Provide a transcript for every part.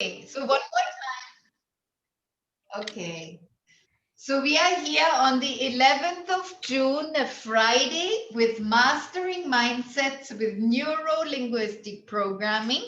Okay, so one more time. Okay. So we are here on the 11th of June, a Friday, with Mastering Mindsets with Neuro-Linguistic Programming,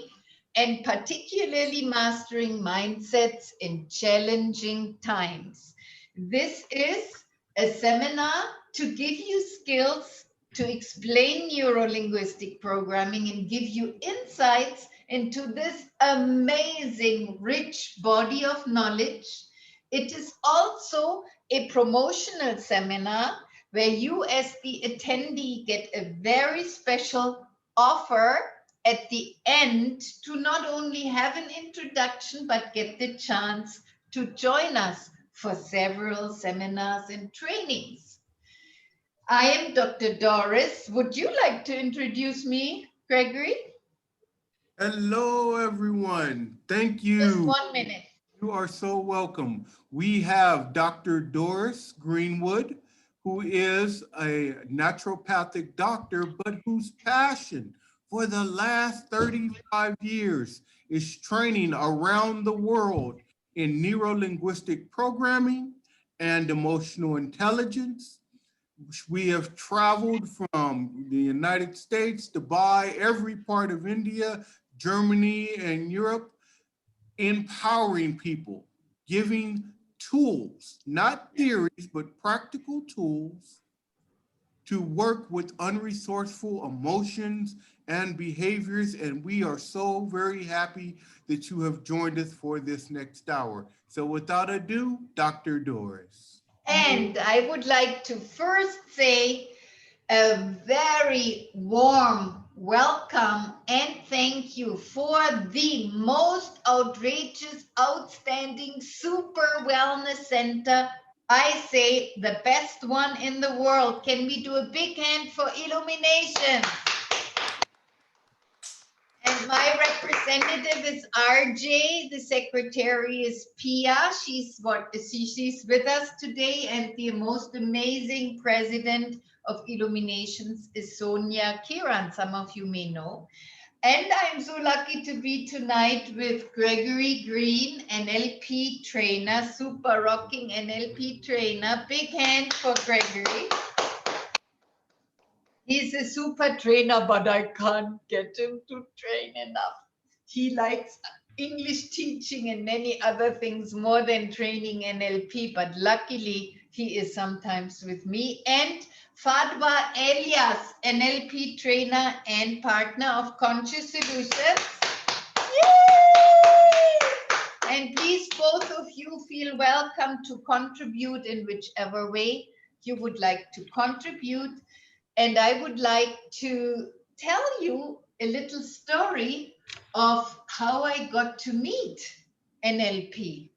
and particularly mastering mindsets in challenging times. This is a seminar to give you skills to explain neuro-linguistic programming and give you insights into this amazing, rich body of knowledge. It is also a promotional seminar where you, as the attendee, get a very special offer at the end to not only have an introduction, but get the chance to join us for several seminars and trainings. I am Dr. Doris. Would you like to introduce me, Gregory? Hello, everyone. Thank you. Just 1 minute. You are so welcome. We have Dr. Doris Greenwood, who is a naturopathic doctor, but whose passion for the last 35 years is training around the world in neuro-linguistic programming and emotional intelligence. We have traveled from the United States, Dubai, every part of India, Germany, and Europe, empowering people, giving tools, not theories, but practical tools to work with unresourceful emotions and behaviors. And we are so very happy that you have joined us for this next hour. So without ado, Dr. Doris. And I would like to first say a very warm welcome and thank you for the most outrageous, outstanding, super wellness center. I say the best one in the world. Can we do a big hand for Illuminations? And my representative is RJ. The secretary is Pia. She's with us today, and the most amazing president of Illuminations is Sonia Kiran. Some of you may know. And I'm so lucky to be tonight with Gregory Green, NLP trainer, super rocking NLP trainer. Big hand for Gregory. He's a super trainer, but I can't get him to train enough. He likes English teaching and many other things more than training NLP, but luckily he is sometimes with me. And Fadwa Elias, NLP trainer and partner of Conscious Solutions. Yay! And please, both of you feel welcome to contribute in whichever way you would like to contribute. And I would like to tell you a little story of how I got to meet NLP.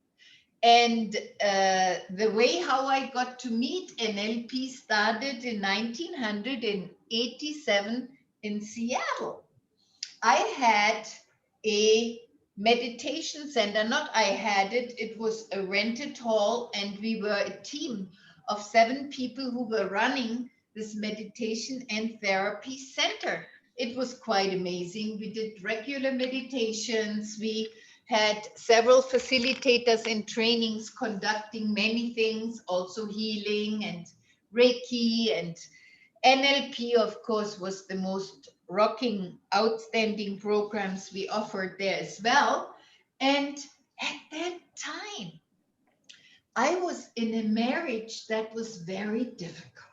And the way how I got to meet NLP started in 1987 in Seattle. I had a meditation center, not I had it, it was a rented hall, and we were a team of 7 people who were running this meditation and therapy center. It was quite amazing. We did regular meditations. We had several facilitators in trainings conducting many things, also healing and Reiki, and NLP, of course, was the most rocking, outstanding programs we offered there as well. And at that time, I was in a marriage that was very difficult.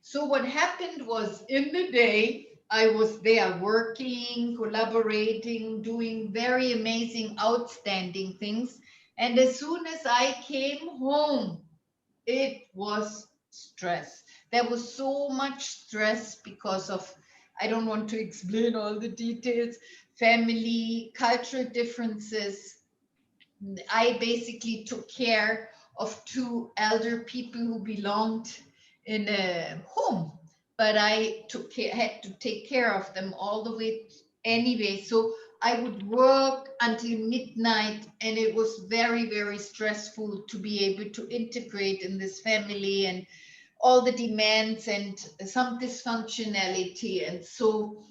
So what happened was, in the day, I was there working, collaborating, doing very amazing, outstanding things. And as soon as I came home, it was stress. There was so much stress because of, I don't want to explain all the details, family, cultural differences. I basically took care of 2 elder people who belonged in a home, but I had to take care of them all the way anyway. So I would work until midnight, and it was very, very stressful to be able to integrate in this family and all the demands and some dysfunctionality. And so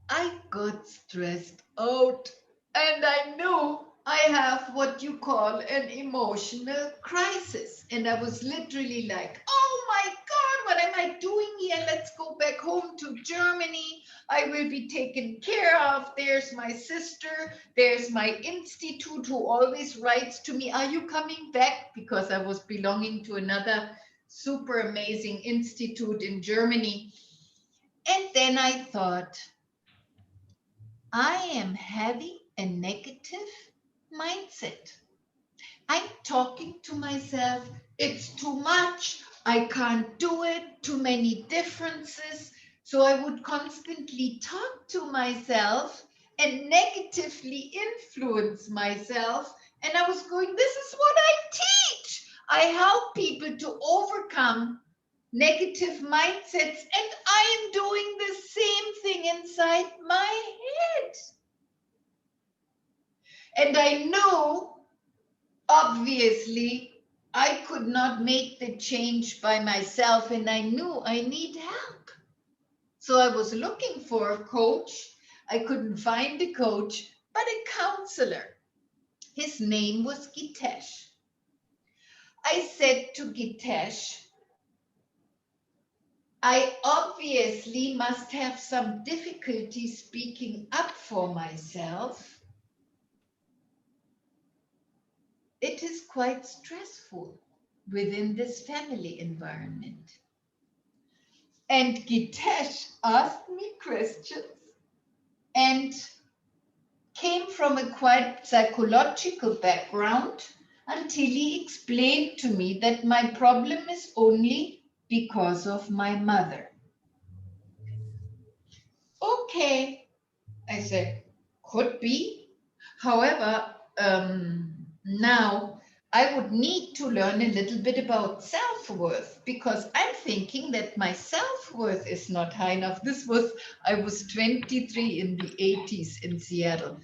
I got stressed out. And I knew I have what you call an emotional crisis. And I was literally like, oh my God, what am I doing here? Let's go back home to Germany. I will be taken care of. There's my sister. There's my institute who always writes to me, are you coming back? Because I was belonging to another super amazing institute in Germany. And then I thought, I am having a negative mindset. I'm talking to myself, it's too much, I can't do it, too many differences. So I would constantly talk to myself and negatively influence myself. And I was going, this is what I teach. I help people to overcome negative mindsets, and I am doing the same thing inside my head. And I know, obviously, I could not make the change by myself, and I knew I need help. So I was looking for a coach. I couldn't find a coach, but a counselor. His name was Gitesh. I said to Gitesh, I obviously must have some difficulty speaking up for myself. It is quite stressful within this family environment. And Gitesh asked me questions and came from a quite psychological background until he explained to me that my problem is only because of my mother. Okay, I said, could be. However, now I would need to learn a little bit about self-worth, because I'm thinking that my self-worth is not high enough. I was 23 in the 80s in Seattle.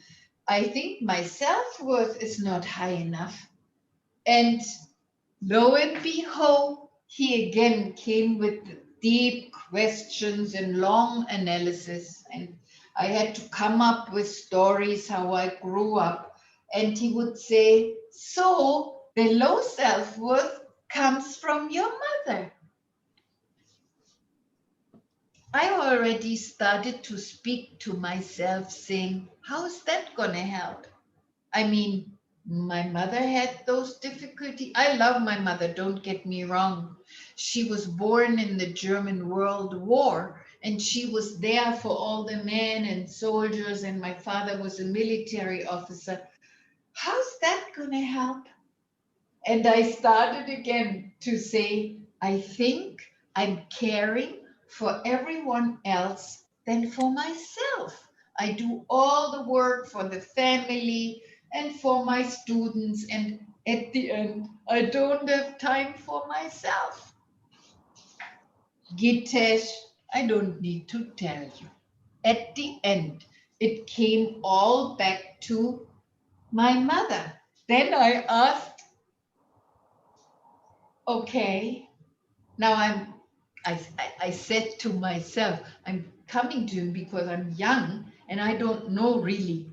I think my self-worth is not high enough. And lo and behold, he again came with deep questions and long analysis. And I had to come up with stories how I grew up. And he would say, so the low self-worth comes from your mother. I already started to speak to myself saying, how is that going to help? I mean, my mother had those difficulties. I love my mother, don't get me wrong. She was born in the German World War, and she was there for all the men and soldiers, and my father was a military officer. How's that going to help? And I started again to say, I think I'm caring for everyone else than for myself. I do all the work for the family and for my students, and at the end, I don't have time for myself. Gitesh, I don't need to tell you. At the end, it came all back to my mother. Then I asked, okay, now I said to myself, I'm coming to him because I'm young and I don't know really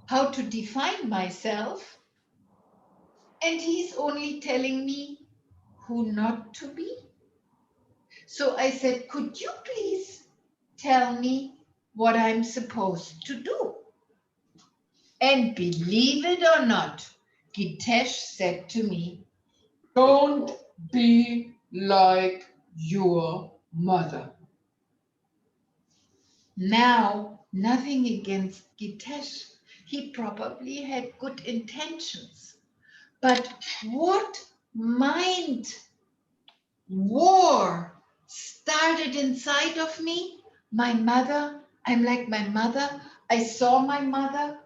how to define myself. And he's only telling me who not to be. So I said, could you please tell me what I'm supposed to do? And believe it or not, Gitesh said to me, don't be like your mother. Now, nothing against Gitesh. He probably had good intentions. But what mind war started inside of me? My mother, I'm like my mother. I saw my mother.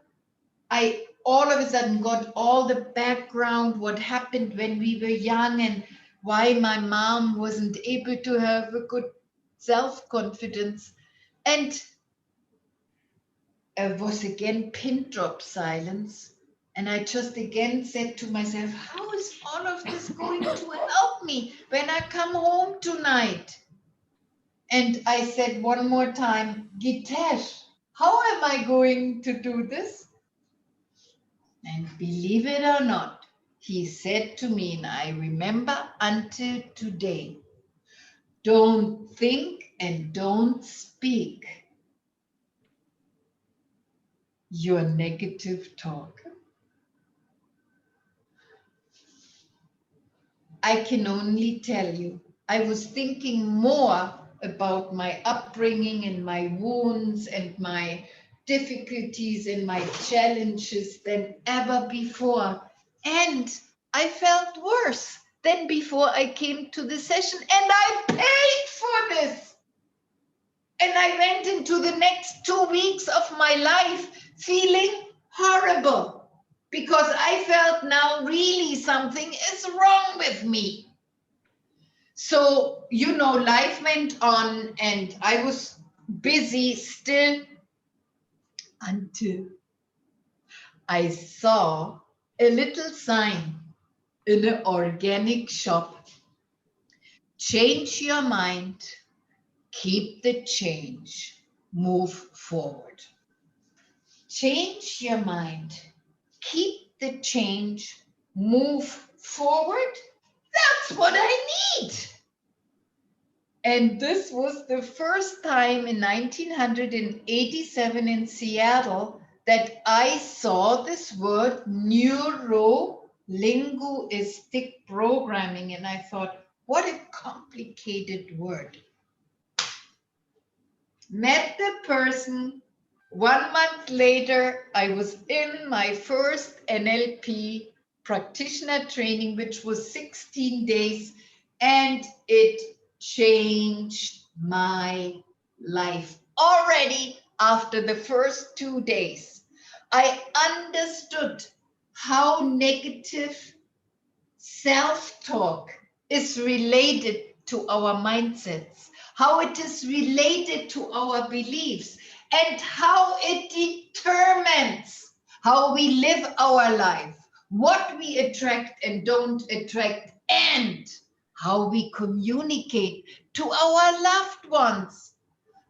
I all of a sudden got all the background, what happened when we were young and why my mom wasn't able to have a good self-confidence. And it was again pin drop silence. And I just again said to myself, how is all of this going to help me when I come home tonight? And I said one more time, Gitesh, How am I going to do this? And believe it or not, he said to me, and I remember until today, don't think and don't speak your negative talk. I can only tell you, I was thinking more about my upbringing and my wounds and my difficulties and my challenges than ever before. And I felt worse than before I came to the session, and I paid for this. And I went into the next 2 weeks of my life feeling horrible because I felt now really something is wrong with me. So, life went on and I was busy still until I saw a little sign in an organic shop. Change your mind, keep the change, move forward. Change your mind, keep the change, move forward. That's what I need. And this was the first time in 1987 in Seattle that I saw this word Neuro-Linguistic Programming. And I thought, what a complicated word. Met the person. 1 month later, I was in my first NLP practitioner training, which was 16 days, and it changed my life. Already after the first 2 days, I understood how negative self-talk is related to our mindsets, how it is related to our beliefs, and how it determines how we live our life, what we attract and don't attract, and how we communicate to our loved ones.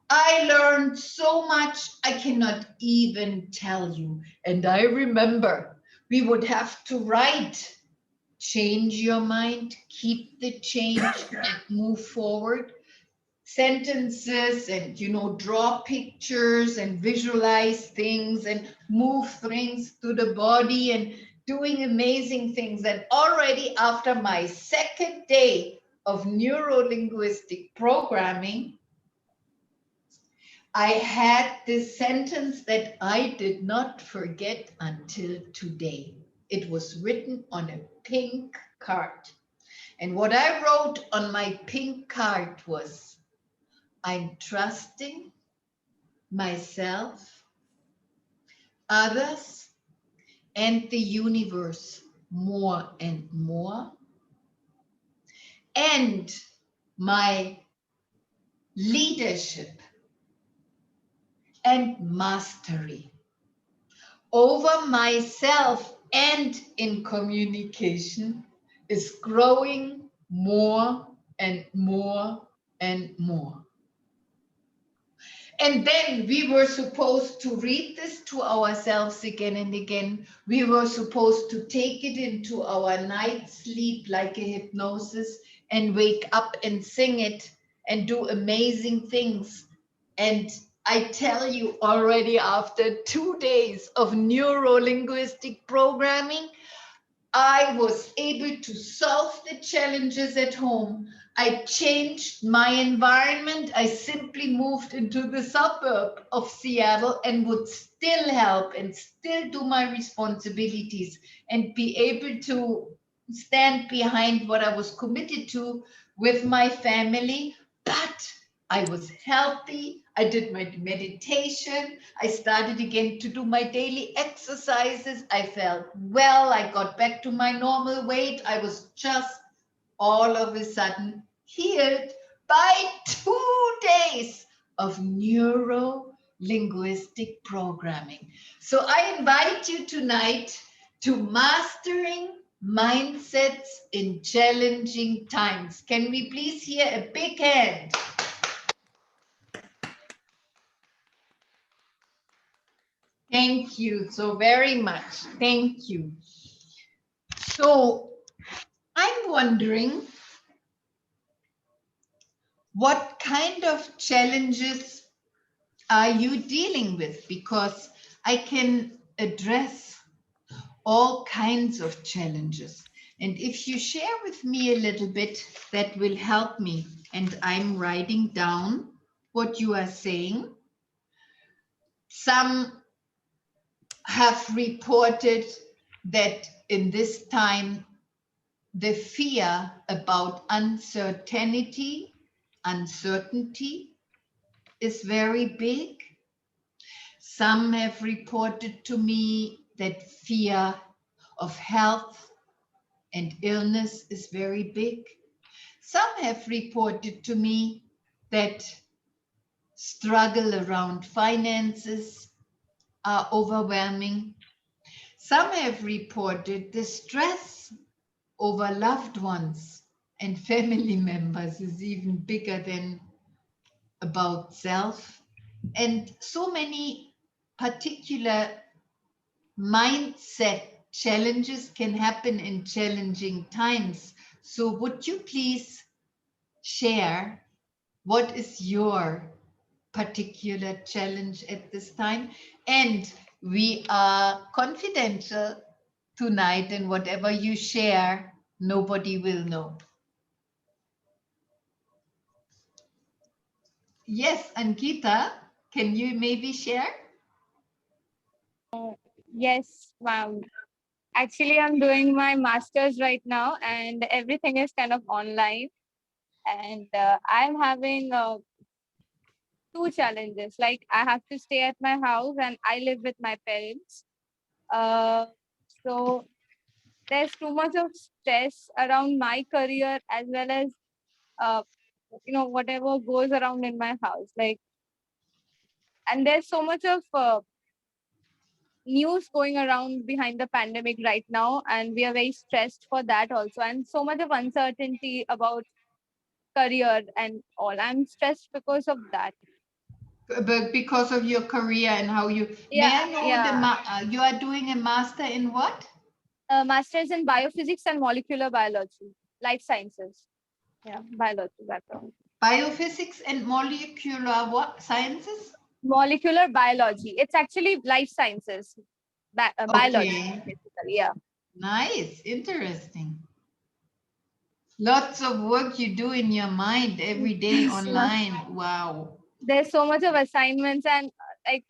I learned so much I cannot even tell you. And I remember we would have to write, change your mind, keep the change, and move forward. Sentences and, draw pictures and visualize things and move things through the body and doing amazing things. And already after my second day of neuro-linguistic programming, I had this sentence that I did not forget until today. It was written on a pink card. And what I wrote on my pink card was, I'm trusting myself, others, and the universe more and more. And my leadership and mastery over myself and in communication is growing more and more and more. And then we were supposed to read this to ourselves again and again. We were supposed to take it into our night sleep like a hypnosis and wake up and sing it and do amazing things. And I tell you, already after 2 days of neuro-linguistic programming, I was able to solve the challenges at home. I changed my environment. I simply moved into the suburb of Seattle and would still help and still do my responsibilities and be able to stand behind what I was committed to with my family. But I was healthy. I did my meditation. I started again to do my daily exercises. I felt well. I got back to my normal weight. I was just all of a sudden healed by 2 days of neuro-linguistic programming. So I invite you tonight to mastering mindsets in challenging times. Can we please hear a big hand? Thank you so very much. Thank you. So I'm wondering, what kind of challenges are you dealing with? Because I can address all kinds of challenges. And if you share with me a little bit, that will help me. And I'm writing down what you are saying. Some have reported that in this time, the fear about uncertainty is very big. Some have reported to me that fear of health and illness is very big. Some have reported to me that struggle around finances are overwhelming. Some have reported the stress over loved ones and family members is even bigger than about self. And so many particular mindset challenges can happen in challenging times. So would you please share what is your particular challenge at this time? And we are confidential tonight, and whatever you share, nobody will know. Yes, Ankita, can you maybe share? Yes, ma'am. Actually, I'm doing my master's right now, and everything is kind of online. And I'm having two challenges. Like, I have to stay at my house, and I live with my parents. Uh, so there's too much of stress around my career as well as whatever goes around in my house. Like, and there's so much of news going around behind the pandemic right now, and we are very stressed for that also, and so much of uncertainty about career and all. I'm stressed because of that. But because of your career and how you, may Yeah, I know yeah. you are doing a master in what? Masters in biophysics and molecular biology, life sciences. Yeah, biology background. Biophysics and molecular what sciences? Molecular biology. It's actually life sciences, biology, Okay, basically. Yeah. nice, interesting. Lots of work you do in your mind every day Yes, yeah. online. Wow. There's so much of assignments and like,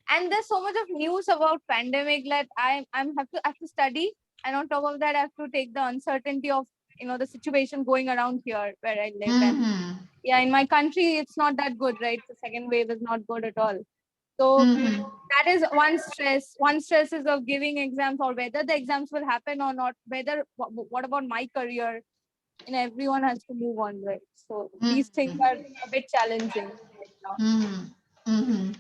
and there's so much of news about pandemic that I have to study, and on top of that I have to take the uncertainty of the situation going around here where I live. And Mm-hmm. yeah, in my country it's not that good, right? The second wave is not good at all. So Mm-hmm. that is one stress. One stress is of giving exams, or whether the exams will happen or not, whether what about my career, and everyone has to move on, right? So these things Mm-hmm. are a bit challenging right now. Mm-hmm. Mm-hmm.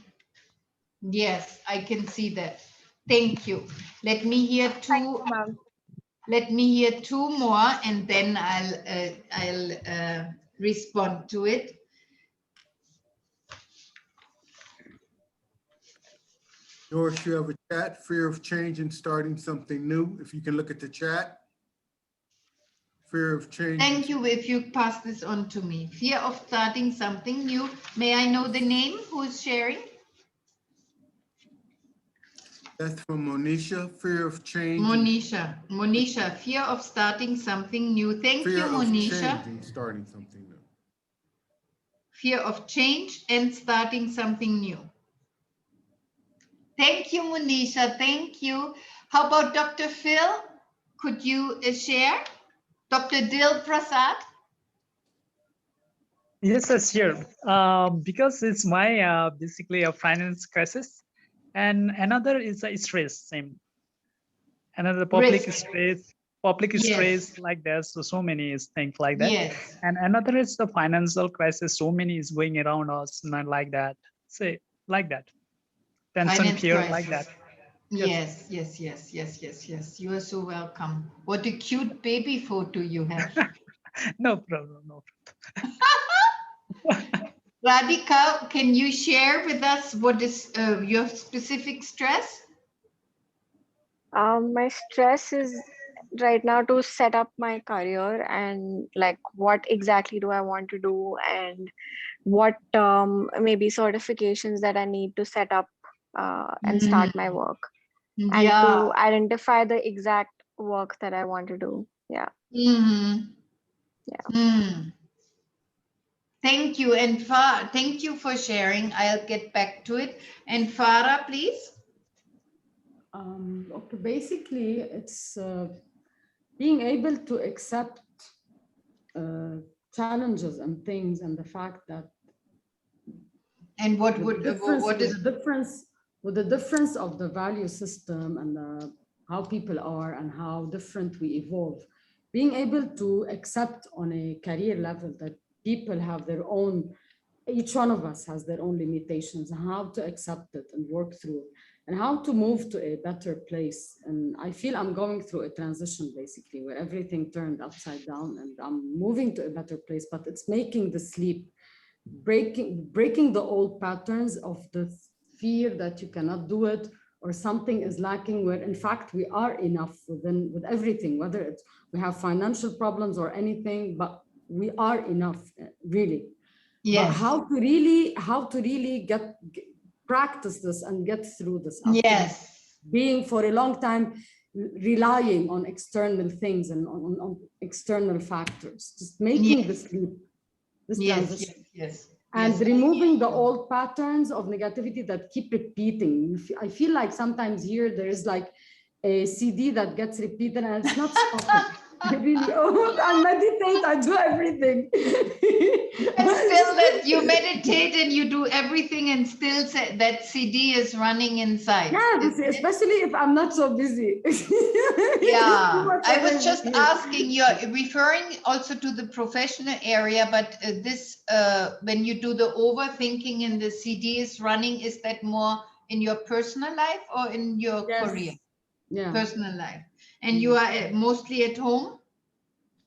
Yes, I can see that. Thank you. Let me hear Thank two. you, ma'am. Let me hear two more, and then I'll respond to it. Doris, you have a chat, fear of change and starting something new. If you can look at the chat. Fear of change. Thank you. If you pass this on to me. Fear of starting something new. May I know the name? Who is sharing? That's from Monisha. Fear of change. Monisha, fear of starting something new. Thank you, Fear of Monisha. change and starting something new. Fear of change and starting something new. Thank you, Monisha. Thank you. How about Dr. Phil? Could you share? Dr. Dil Prasad? Yes, yes, sure. Because it's my basically a finance crisis, and another is a stress. Same. Another Risk. public Yes. stress like that. So many is things like that. Yes. And another is the financial crisis. So many is going around us, not like that. Say like that. Tension, Finance fear, like crisis. that. Yes, yes, yes, yes, yes, yes. You are so welcome. What a cute baby photo you have. No problem. No. Radhika, can you share with us what is your specific stress? My stress is right now to set up my career and like what exactly do I want to do and what maybe certifications that I need to set up and start my work and Yeah. to identify the exact work that I want to do. Yeah. Mm-hmm. Yeah. Mm. Thank you. And thank you for sharing. I'll get back to it. And Farah, please. Okay, basically, it's being able to accept challenges and things, and the fact that And what with would the difference, what with is the difference, with the difference of the value system and how people are and how different we evolve, being able to accept on a career level that people have their own, each one of us has their own limitations, and how to accept it and work through it, and how to move to a better place. And I feel I'm going through a transition basically where everything turned upside down and I'm moving to a better place, but it's making the sleep, breaking the old patterns of the fear that you cannot do it or something is lacking, where in fact we are enough with everything, whether it's we have financial problems or anything, but we are enough, really. yes. But how to really practice this and get through this after Yes. being for a long time relying on external things and on external factors, just making Yes. this Yes, transition. yes. And Yes. removing the old patterns of negativity that keep repeating. I feel like sometimes here there is like a CD that gets repeated and it's not stopping. I really, I meditate, I do everything. And still that you meditate and you do everything and still that CD is running inside. Yeah, especially if I'm not so busy. Yeah, I was just asking, you're referring also to the professional area, but when you do the overthinking and the CD is running, is that more in your personal life or in your career? Yeah. Personal life. And you are mostly at home?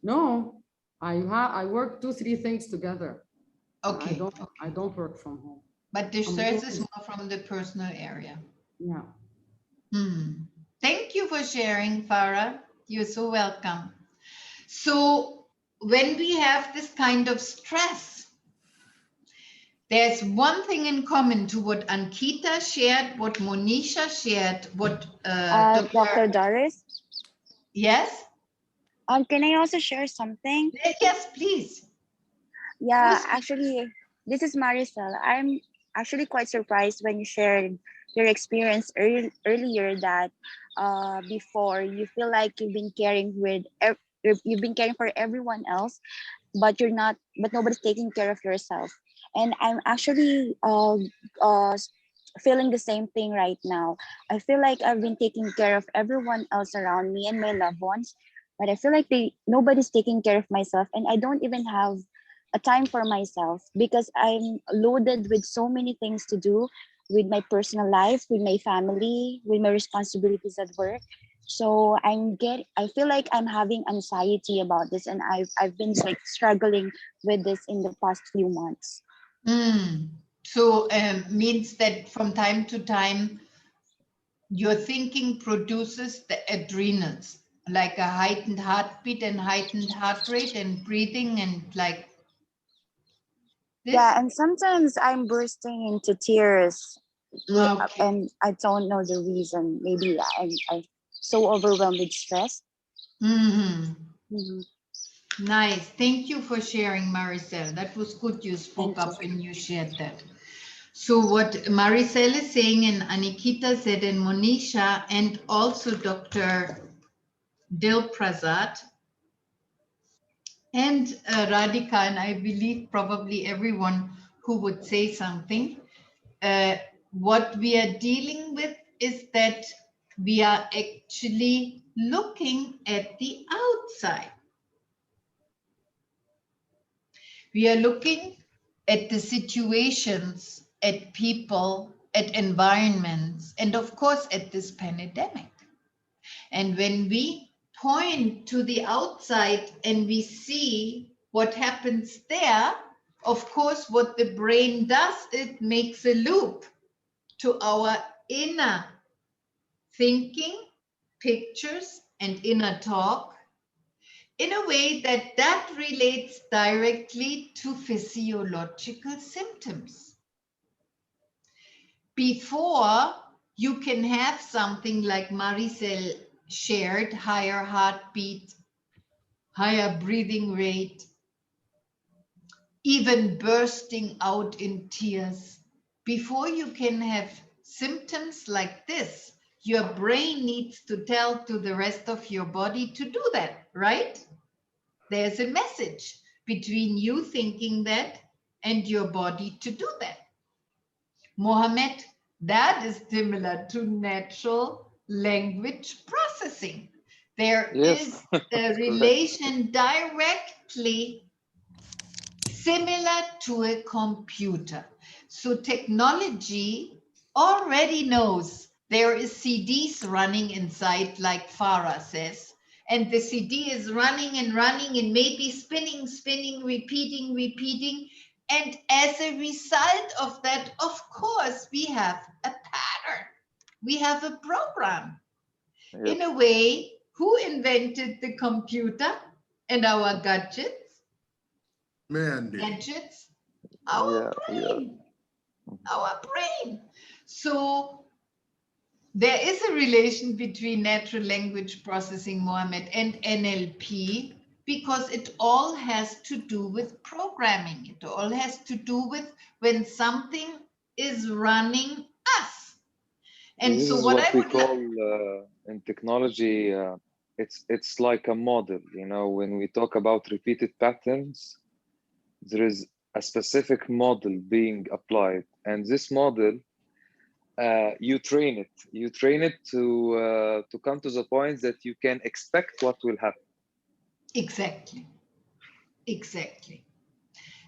No, I work 2-3 things together. Okay. I don't work from home. But the stress is more from the personal area. Yeah. Thank you for sharing, Farah. You're so welcome. So when we have this kind of stress, there's one thing in common to what Ankita shared, what Monisha shared, what Dr. Doris, Yes? can I also share something? Yes, please. Yeah, actually, this is Maricel. I'm actually quite surprised when you shared your experience earlier that before you feel like you've been caring you've been caring for everyone else, but nobody's taking care of yourself. And I'm actually feeling the same thing right now. I feel like I've been taking care of everyone else around me and my loved ones, but I feel like nobody's taking care of myself, and I don't even have a time for myself because I'm loaded with so many things to do with my personal life, with my family, with my responsibilities at work. So I feel like I'm having anxiety about this, and I've been like struggling with this in the past few months. So means that from time to time your thinking produces the adrenals, like a heightened heartbeat and heightened heart rate and breathing and like this? Yeah, and sometimes I'm bursting into tears, and I don't know the reason. Maybe I'm so overwhelmed with stress. Nice. Thank you for sharing, Maricel. That was good. You spoke up and you shared that. So what Maricel is saying, and Anikita said, and Monisha, and also Dr. Dil Prasad and Radhika, and I believe probably everyone who would say something, what we are dealing with is that we are actually looking at the outside. We are looking at the situations, at people, at environments, and of course at this pandemic. And when we point to the outside and we see what happens there, Of course, what the brain does, it makes a loop to our inner thinking, pictures, and inner talk in a way that relates directly to physiological symptoms. Before you can have something like Maricel shared, higher heartbeat, higher breathing rate, even bursting out in tears. Before you can have symptoms like this, your brain needs to tell to the rest of your body to do that, right? There's a message between you thinking that and your body to do that. Mohammed, that is similar to natural language processing. There is a relation directly similar to a computer. So technology already knows there is CDs running inside, like Farah says, and the CD is running and running and maybe spinning, repeating. And as a result of that, of course, we have a pattern. We have a program. In a way, who invented the computer and our gadgets? Gadgets, our brain. So there is a relation between natural language processing, Mohammed, and NLP, because it all has to do with programming. It all has to do with when something is running us. And this so is what what I we would call in technology, it's like a model. You know, when we talk about repeated patterns, there is a specific model being applied, and this model, you train it to come to the point that you can expect what will happen. Exactly.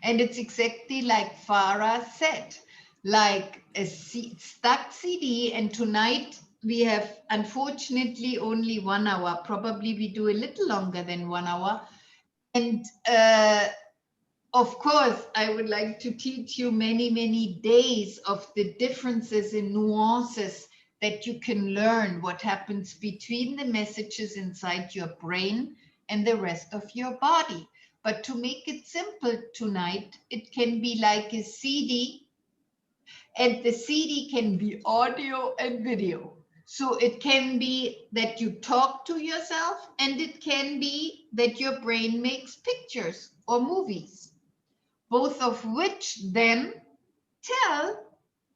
And it's exactly like Farah said, like a stuck CD. And tonight we have, unfortunately, only 1 hour. Probably we do a little longer than 1 hour. And of course, I would like to teach you many days of the differences in nuances that you can learn what happens between the messages inside your brain and the rest of your body. But to make it simple tonight, it can be like a CD, and the CD can be audio and video. So it can be that you talk to yourself, and it can be that your brain makes pictures or movies, both of which then tell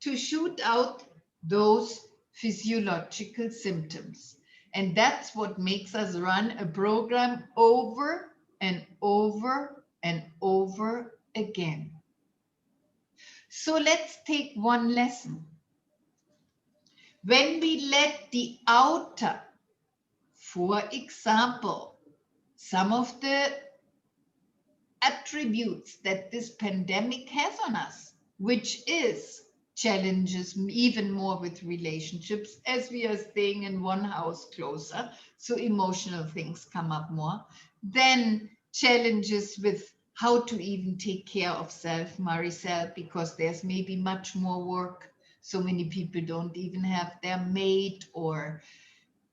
to shoot out those physiological symptoms. And that's what makes us run a program over and over and over again. So let's take one lesson. When we let the outer, for example, some of the attributes that this pandemic has on us, which is challenges even more with relationships, as we are staying in one house closer, so emotional things come up more, then challenges with how to even take care of self, Maricel, because there's maybe much more work. So many people don't even have their maid or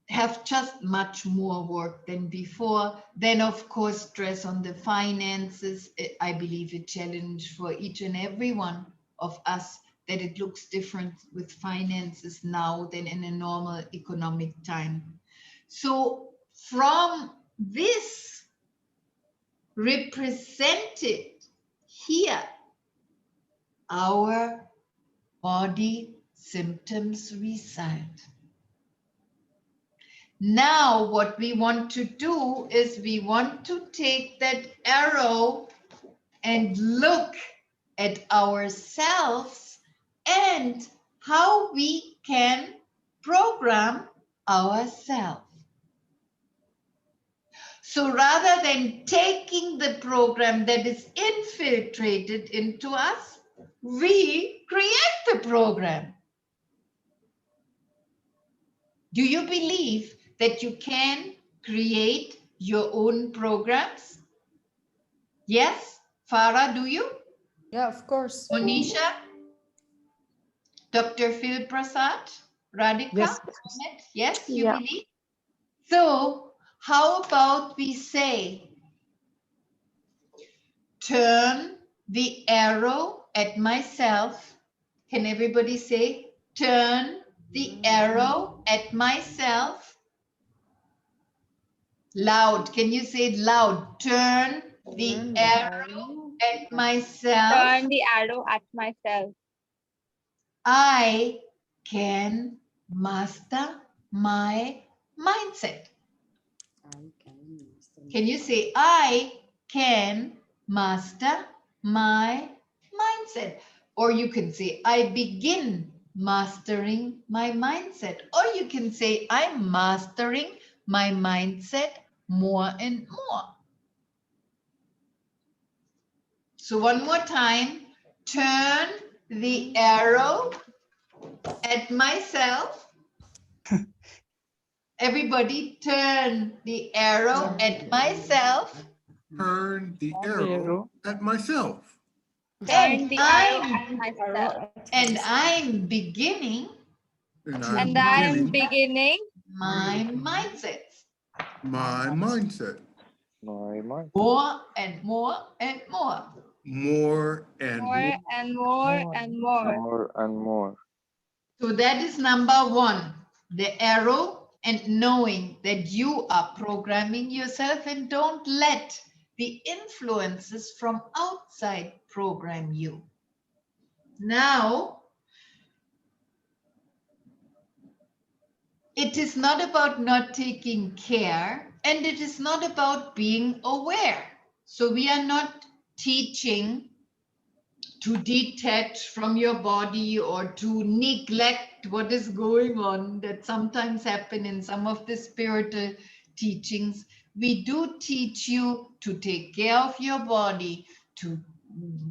have just much more work than before. Then, of course, stress on the finances. I believe a challenge for each and every one of us, that it looks different with finances now than in a normal economic time. So from this represented here, our body symptoms reside. Now, what we want to do is we want to take that arrow and look at ourselves and how we can program ourselves. So rather than taking the program that is infiltrated into us, we create the program. Do you believe that you can create your own programs? Yes? Farah, do you? Yeah, of course. Monisha, Dr. Phil Prasad, Radhika, Yes. Ahmed, yes, you Yeah. believe? So how about we say, turn the arrow at myself. Can everybody say, turn the arrow at myself? Loud. Can you say it loud? Turn the arrow at myself. Turn the arrow at myself. I can master my mindset. Can you say, I can master my mindset? Or you can say, I begin mastering my mindset. Or you can say, I'm mastering my mindset more and more. So one more time, turn the arrow at myself. Everybody turn the arrow at myself. Turn the On the arrow arrow. at myself. Turn the arrow at myself. I'm beginning And to I'm And I'm beginning beginning my mindsets my mindset My mind. more and more and more. more and more and more and more. More and more. So that is number one, the arrow and knowing that you are programming yourself, and don't let the influences from outside program you. Now, it is not about not taking care, and it is not about being aware. So we are not teaching to detach from your body or to neglect what is going on that sometimes happen in some of the spiritual teachings. We do teach you to take care of your body, to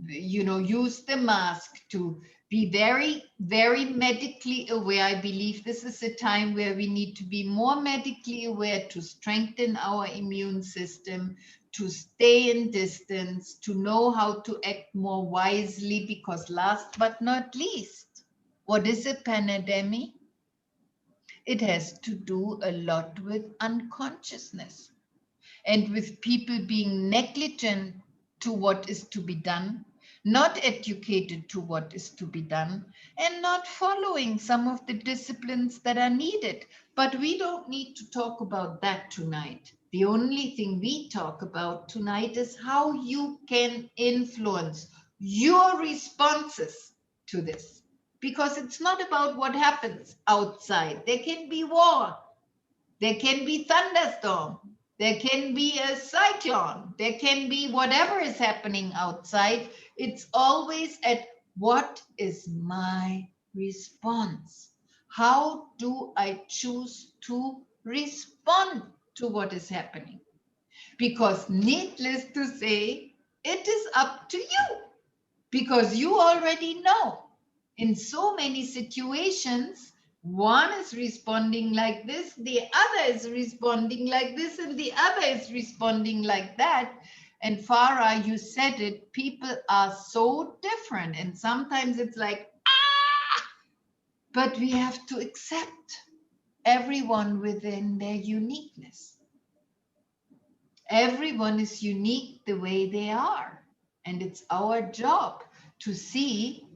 use the mask, to be very, very medically aware. I believe this is a time where we need to be more medically aware to strengthen our immune system, to stay in distance, to know how to act more wisely, because last but not least, what is a pandemic? It has to do a lot with unconsciousness and with people being negligent to what is to be done, not educated to what is to be done, and not following some of the disciplines that are needed. But we don't need to talk about that tonight. The only thing we talk about tonight is how you can influence your responses to this. Because it's not about what happens outside. There can be war. There can be thunderstorm. There can be a cyclone. There can be whatever is happening outside. It's always at what is my response? How do I choose to respond to what is happening? Because needless to say, it is up to you. Because you already know in so many situations, one is responding like this, the other is responding like this, and the other is responding like that. And Farah, you said it, people are so different. And sometimes it's like, but we have to accept everyone within their uniqueness. Everyone is unique the way they are. And it's our job to see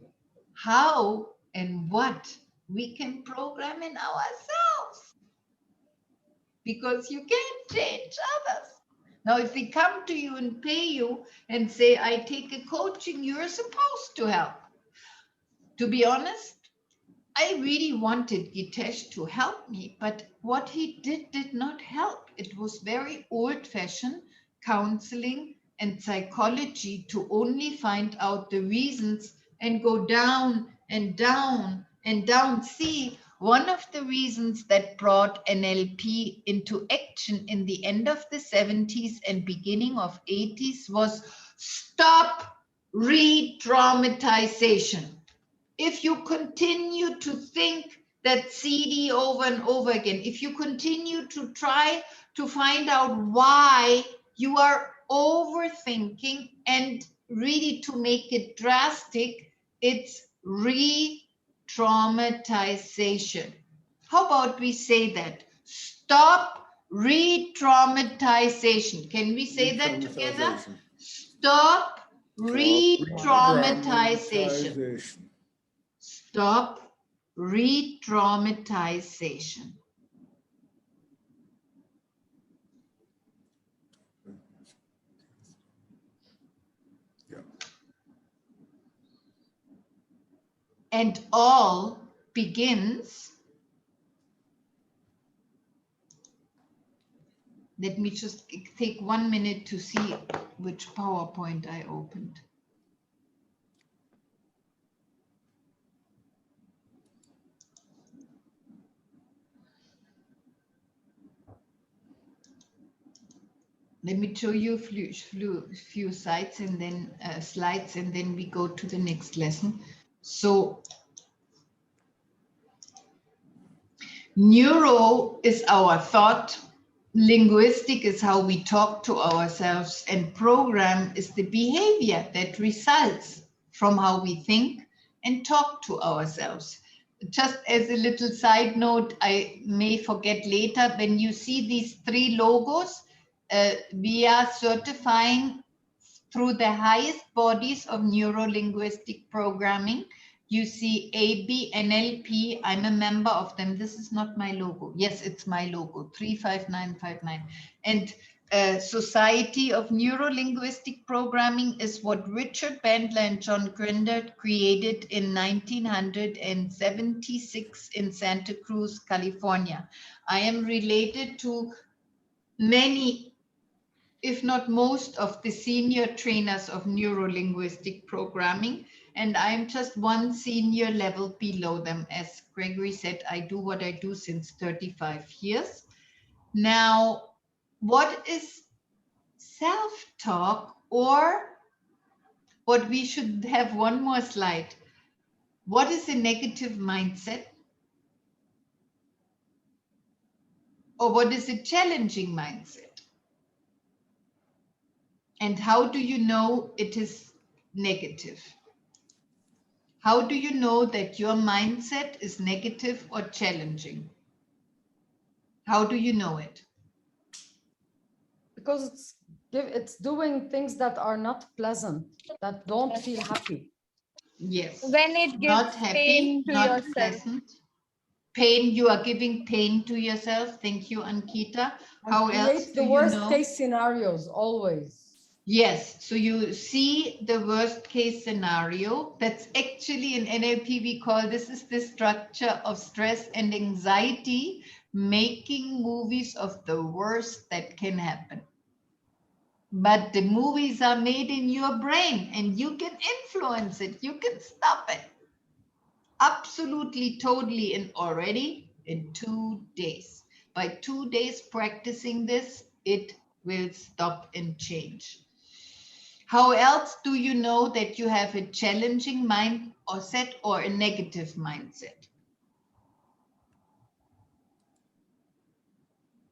how and what we can program in ourselves, because you can't change others. Now, if we come to you and pay you and say, I take a coaching, you're supposed to help. To be honest, I really wanted Gitesh to help me, but what he did not help. It was very old-fashioned counseling and psychology to only find out the reasons and go down and down and down. See, one of the reasons that brought NLP into action in the end of the 70s and beginning of 80s was stop re-traumatization. If you continue to think that CD over and over again, if you continue to try to find out why you are overthinking and really to make it drastic, it's re-traumatization. How about we say that? Stop re-traumatization. Can we say that together? Stop re-traumatization. Stop re-traumatization. And all begins. Let me just take 1 minute to see which PowerPoint I opened. Let me show you a few slides and then we go to the next lesson. So neuro is our thought, linguistic is how we talk to ourselves, and program is the behavior that results from how we think and talk to ourselves. Just as a little side note, I may forget later, when you see these 3 logos, we are certifying through the highest bodies of neuro-linguistic programming. You see AB, NLP, I'm a member of them. This is not my logo. Yes, it's my logo, 35959. And Society of Neuro-Linguistic Programming is what Richard Bandler and John Grinder created in 1976 in Santa Cruz, California. I am related to many, if not most, of the senior trainers of neuro-linguistic programming, and I'm just one senior level below them. As Gregory said, I do what I do since 35 years. Now, what is self-talk, or what we should have one more slide. What is a negative mindset? Or what is a challenging mindset? And how do you know it is negative? How do you know that your mindset is negative or challenging? How do you know it? Because it's doing things that are not pleasant, that don't feel happy. Yes. When it gives Not happy, pain to not yourself. pleasant. Pain, you are giving pain to yourself. Thank you, Ankita. How else do the you worst know? case scenarios always. Yes, so you see the worst case scenario. That's actually in NLP, we call this is the structure of stress and anxiety, making movies of the worst that can happen. But the movies are made in your brain and you can influence it. You can stop it. Absolutely, totally, and already in 2 days. By 2 days practicing this, it will stop and change. How else do you know that you have a challenging mind or set or a negative mindset?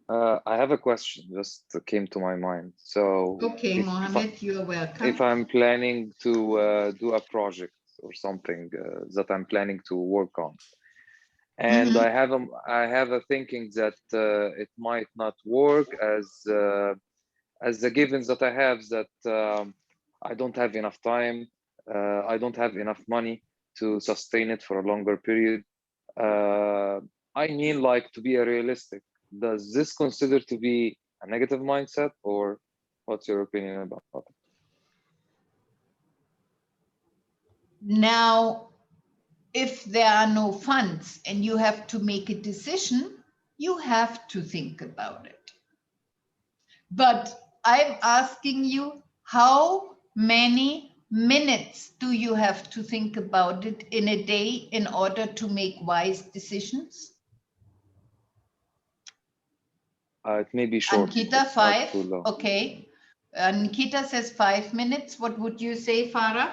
I have a question just came to my mind. So Okay, Mohammed, you are welcome. if I'm planning to do a project or something that I'm planning to work on, and I have a thinking that it might not work as the givens that I have, that I don't have enough time, I don't have enough money to sustain it for a longer period. I mean, like, to be a realistic, does this consider to be a negative mindset, or what's your opinion about it? Now, if there are no funds and you have to make a decision, you have to think about it. But I'm asking you, how many minutes do you have to think about it in a day in order to make wise decisions? It may be short. Ankita, It's not 5. too long. Okay. Ankita says 5 minutes. What would you say, Farah?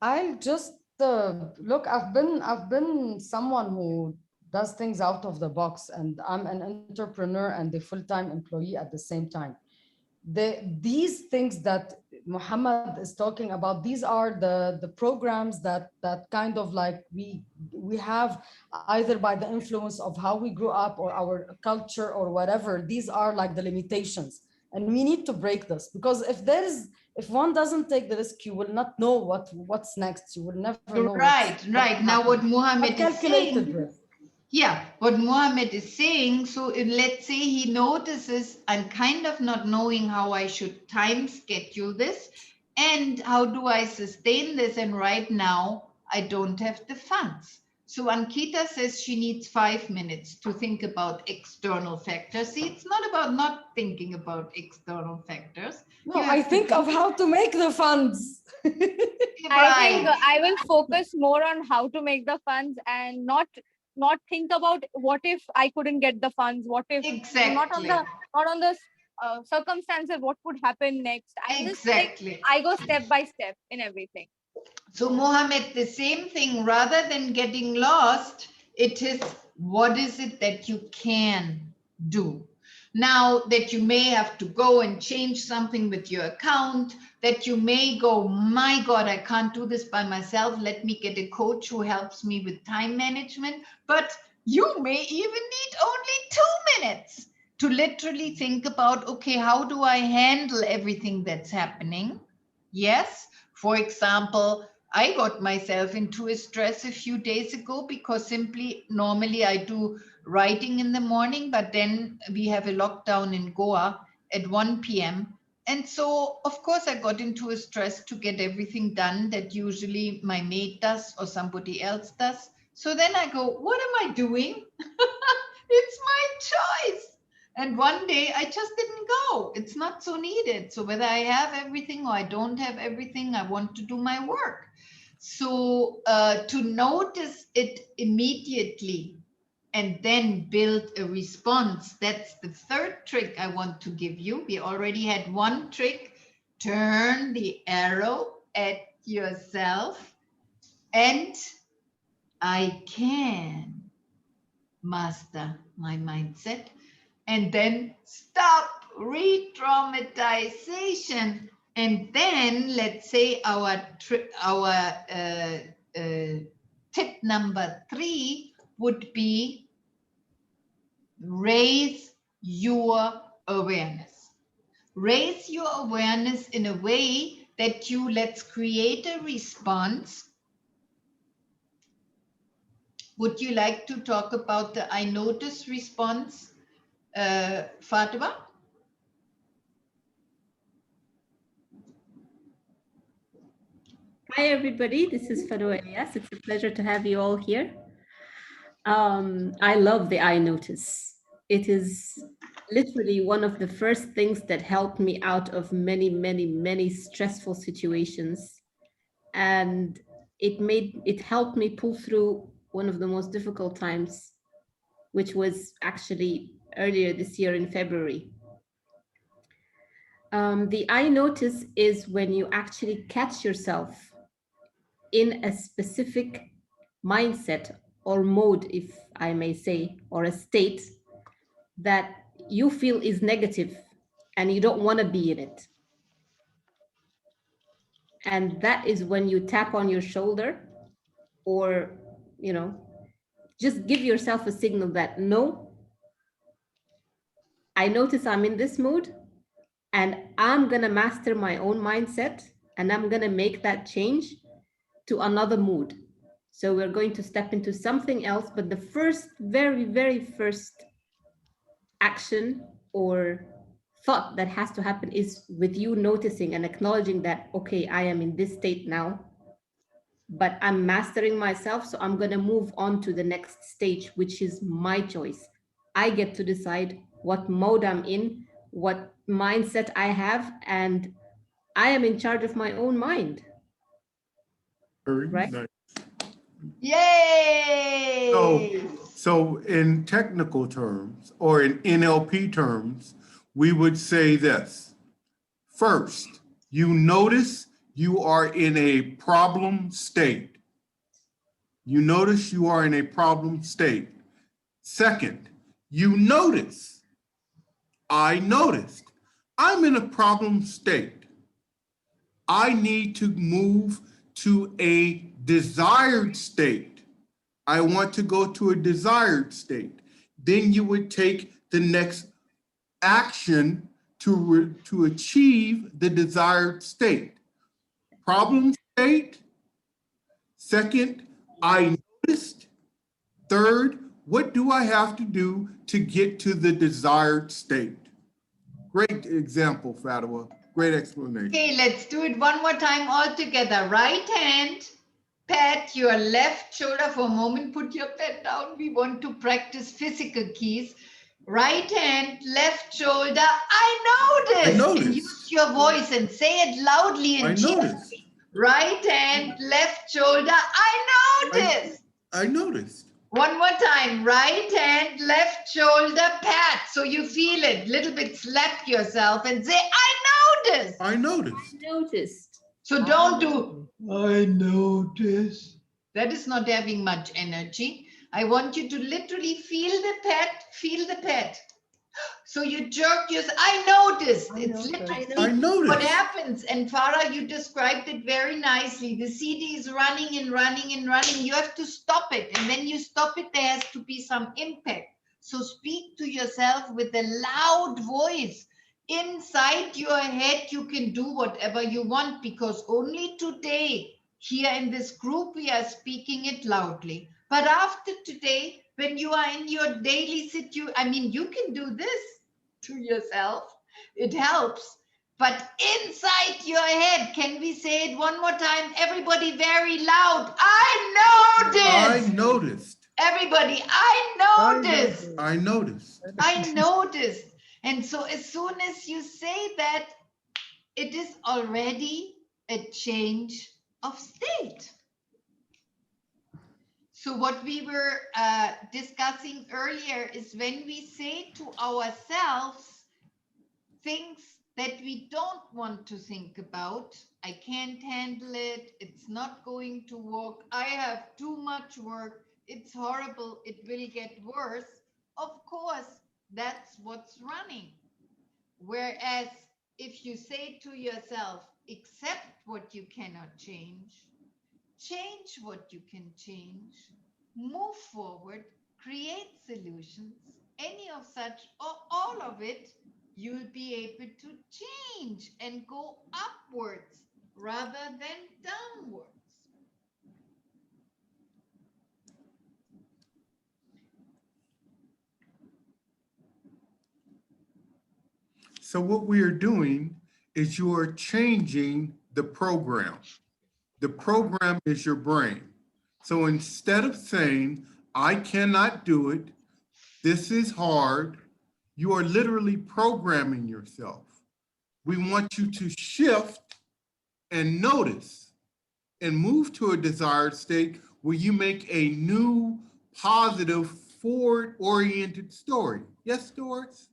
I'll just look. I've been someone who does things out of the box, and I'm an entrepreneur and a full-time employee at the same time. These things that Muhammad is talking about, these are the programs that kind of like we have either by the influence of how we grew up or our culture or whatever. These are like the limitations, and we need to break this, because if one doesn't take the risk, you will not know what's next. You will never know Right. Now what Mohammed is saying, risk. yeah, what Mohammed is saying, so if, let's say he notices I'm kind of not knowing how I should time schedule this and how do I sustain this, and right now I don't have the funds. So Ankita says she needs 5 minutes to think about external factors. See, it's not about not thinking about external factors. No, I think of how to make the funds. I think I will focus more on how to make the funds and not think about what if I couldn't get the funds, what if not on the circumstances, what could happen next. I just think I go step by step in everything. So Mohammed, the same thing, rather than getting lost, it is what is it that you can do? Now that you may have to go and change something with your account, that you may go, my God, I can't do this by myself. Let me get a coach who helps me with time management. But you may even need only 2 minutes to literally think about, okay, how do I handle everything that's happening? Yes. For example, I got myself into a stress a few days ago because normally I do writing in the morning, but then we have a lockdown in Goa at 1 p.m. And so, of course, I got into a stress to get everything done that usually my maid does or somebody else does. So then I go, what am I doing? It's my choice. And one day I just didn't go. It's not so needed. So whether I have everything or I don't have everything, I want to do my work. So to notice it immediately and then build a response, that's the third trick I want to give you. We already had one trick. Turn the arrow at yourself and I can master my mindset. And then stop re-traumatization. And then let's say our tip number 3 would be raise your awareness. Raise your awareness in a way that let's create a response. Would you like to talk about the I notice response? Fatima? Hi, everybody. This is Farouk Elias. It's a pleasure to have you all here. I love the I notice. It is literally one of the first things that helped me out of many, many, many stressful situations. And it helped me pull through one of the most difficult times, which was actually earlier this year in February. The I notice is when you actually catch yourself in a specific mindset or mode, if I may say, or a state that you feel is negative and you don't want to be in it. And that is when you tap on your shoulder or, just give yourself a signal that, no, I notice I'm in this mood and I'm going to master my own mindset and I'm going to make that change to another mood. So we're going to step into something else, but the first, very, very first action or thought that has to happen is with you noticing and acknowledging that, okay, I am in this state now, but I'm mastering myself. So I'm going to move on to the next stage, which is my choice. I get to decide what mode I'm in, what mindset I have, and I am in charge of my own mind. Right? Nice. Yay! So in technical terms or in NLP terms, we would say this. First, you notice you are in a problem state. You notice you are in a problem state. Second, you notice, I noticed, I'm in a problem state. I need to move to a desired state. I want to go to a desired state. Then you would take the next action to achieve the desired state. Problem state. Second, I noticed. Third, what do I have to do to get to the desired state? Great example, Fatwa. Great explanation. Okay, let's do it one more time all together. Right hand, pat your left shoulder for a moment. Put your pen down. We want to practice physical keys. Right hand, left shoulder. I noticed. And use your voice and say it loudly and cheerfully. Right hand, left shoulder. I noticed. I noticed. One more time. Right hand, left shoulder, pat. So you feel it. Little bit slap yourself and say, I noticed. I noticed. I noticed. So don't do, I noticed. that is not having much energy. I want you to literally feel the pet, feel the pet. So you jerk yours. I noticed. It's literally I noticed. what happens. And Farah, you described it very nicely. The CD is running and running and running. You have to stop it. And when you stop it, there has to be some impact. So speak to yourself with a loud voice. Inside your head, you can do whatever you want, because only today, here in this group, we are speaking it loudly. But after today, when you are in your daily situation, I mean, you can do this to yourself. It helps. But inside your head, can we say it one more time? Everybody very loud. I noticed. I noticed. Everybody, I noticed. I noticed. I noticed. And so as soon as you say that, it is already a change of state. So what we were discussing earlier is when we say to ourselves things that we don't want to think about. I can't handle it. It's not going to work. I have too much work. It's horrible. It will get worse. Of course, that's what's running. Whereas if you say to yourself, accept what you cannot change what you can change, move forward, create solutions, any of such or all of it, you'll be able to change and go upwards rather than downwards. So what we are doing is you are changing the program. The program is your brain. So instead of saying, I cannot do it, this is hard, you are literally programming yourself. We want you to shift and notice and move to a desired state where you make a new, positive, forward-oriented story. Yes, Doris?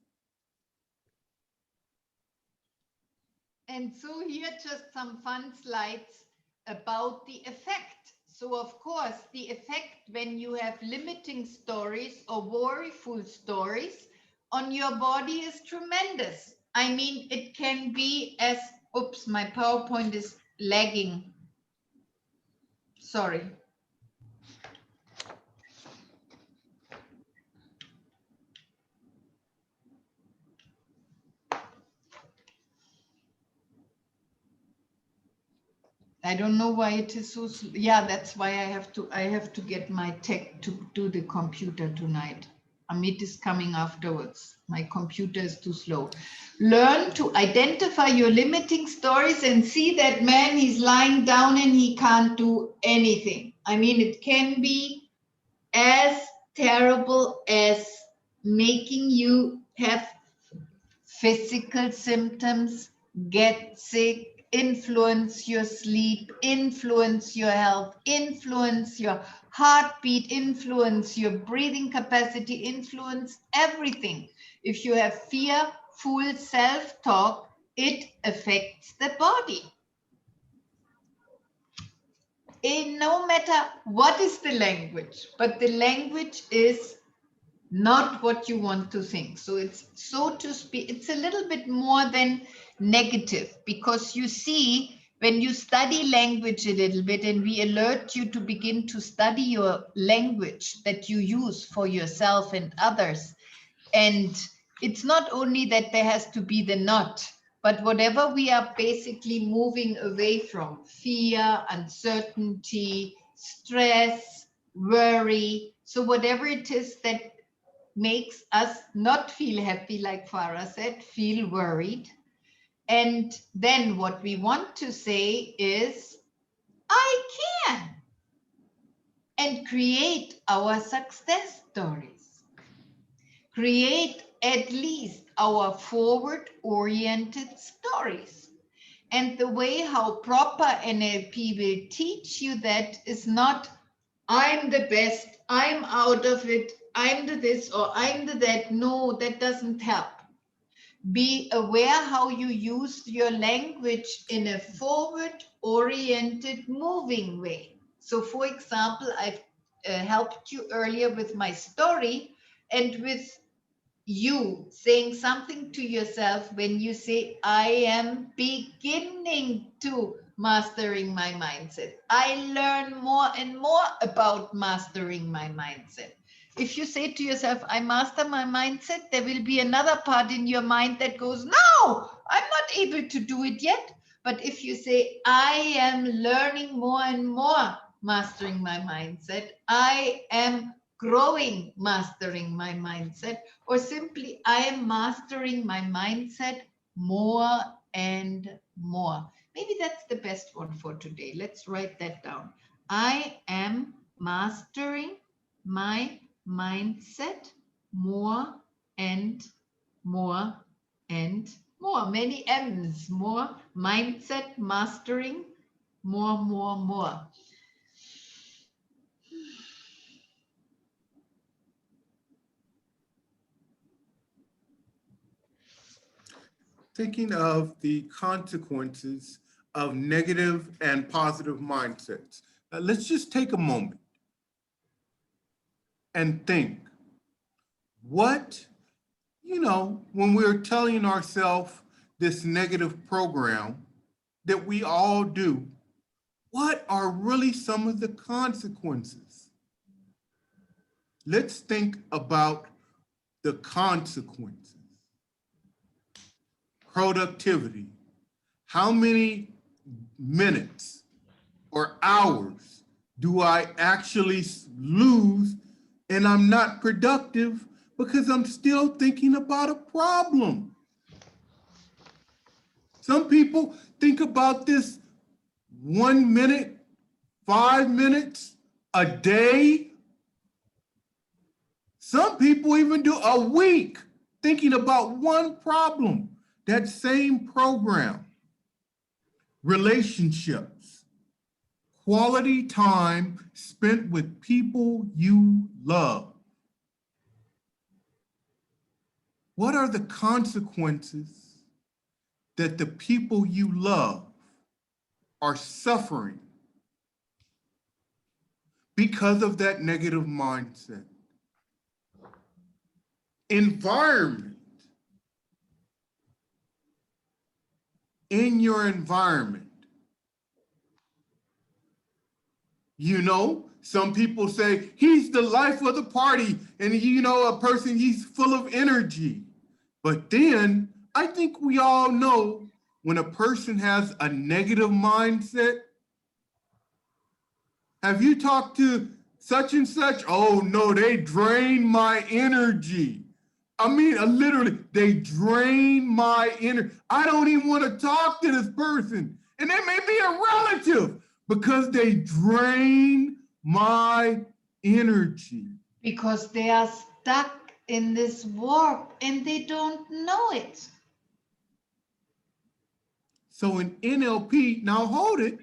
And so here just some fun slides about the effect. So of course, the effect when you have limiting stories or worryful stories on your body is tremendous. I mean, it can be as, oops, my PowerPoint is lagging. Sorry. I don't know why it is so slow. Yeah, that's why I have to get my tech to do the computer tonight. Amit is coming afterwards. My computer is too slow. Learn to identify your limiting stories and see that man, he's lying down and he can't do anything. I mean, it can be as terrible as making you have physical symptoms, get sick, influence your sleep, influence your health, influence your heartbeat, influence your breathing capacity, influence everything. If you have fearful self-talk, it affects the body. And no matter what is the language, but the language is not what you want to think. So it's, so to speak, it's a little bit more than negative, because you see, When you study language a little bit, and we alert you to begin to study your language that you use for yourself and others. And it's not only that there has to be the not, but whatever we are basically moving away from, fear, uncertainty, stress, worry. So whatever it is that makes us not feel happy, like Farah said, feel worried. And then what we want to say is, I can, and create our success stories. Create at least our forward-oriented stories. And the way how proper NLP will teach you that is not, I'm the best, I'm out of it, I'm the this or I'm the that. No, that doesn't help. Be aware how you use your language in a forward-oriented, moving way. So for example, I've helped you earlier with my story, and with you saying something to yourself when you say, I am beginning to mastering my mindset. I learn more and more about mastering my mindset. If you say to yourself, I master my mindset, there will be another part in your mind that goes, no, I'm not able to do it yet. But if you say, I am learning more and more mastering my mindset, I am growing mastering my mindset, or simply I am mastering my mindset more and more. Maybe that's the best one for today. Let's write that down. I am mastering my mindset more and more and more. Many M's, more mindset mastering, more. Thinking of the consequences of negative and positive mindsets. Now, let's just take a moment and think what, when we're telling ourselves this negative program that we all do, what are really some of the consequences? Let's think about the consequences. Productivity. How many minutes or hours do I actually lose and I'm not productive because I'm still thinking about a problem? Some people think about this 1 minute, 5 minutes a day. Some people even do a week thinking about one problem. That same program. Relationships. Quality time spent with people you love. What are the consequences that the people you love are suffering because of that negative mindset? Environment. In your environment. Some people say, he's the life of the party, and a person, he's full of energy. But then I think we all know when a person has a negative mindset. Have you talked to such and such? Oh no, they drain my energy. I mean, literally, they drain my energy. I don't even want to talk to this person. And they may be a relative because they drain my energy. Because they are stuck in this warp and they don't know it. So in NLP, now hold it,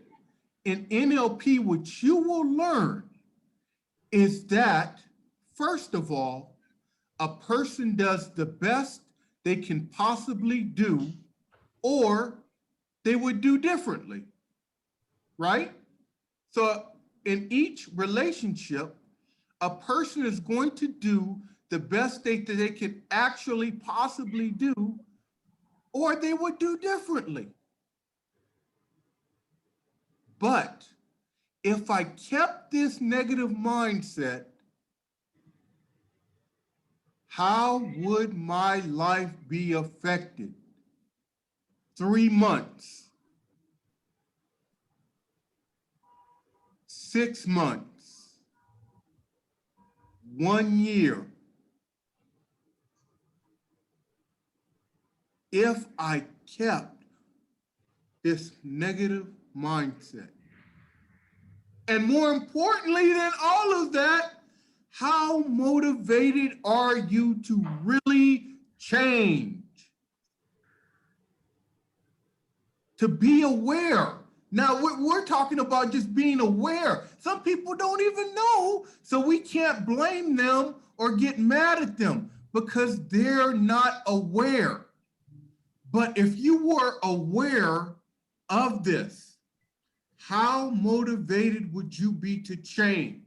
in NLP, what you will learn is that, first of all, a person does the best they can possibly do, or they would do differently, right? So in each relationship, a person is going to do the best they can actually possibly do, or they would do differently. But if I kept this negative mindset, how would my life be affected? 3 months, 6 months, 1 year. If I kept this negative mindset. And more importantly than all of that, how motivated are you to really change? To be aware. Now, we're talking about just being aware. Some people don't even know, so we can't blame them or get mad at them because they're not aware. But if you were aware of this, how motivated would you be to change?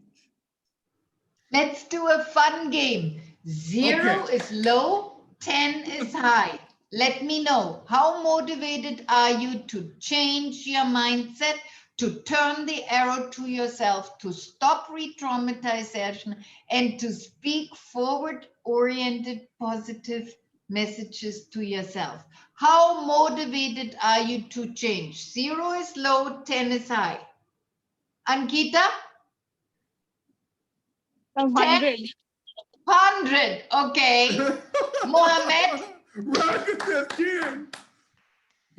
Let's do a fun game. 0 Okay. is low, 10 is high. Let me know, how motivated are you to change your mindset, to turn the arrow to yourself, to stop re-traumatization, and to speak forward-oriented positive messages to yourself? How motivated are you to change? 0 is low, 10 is high. Ankita? 100. 100. Okay. Mohammed? Radhika says 10.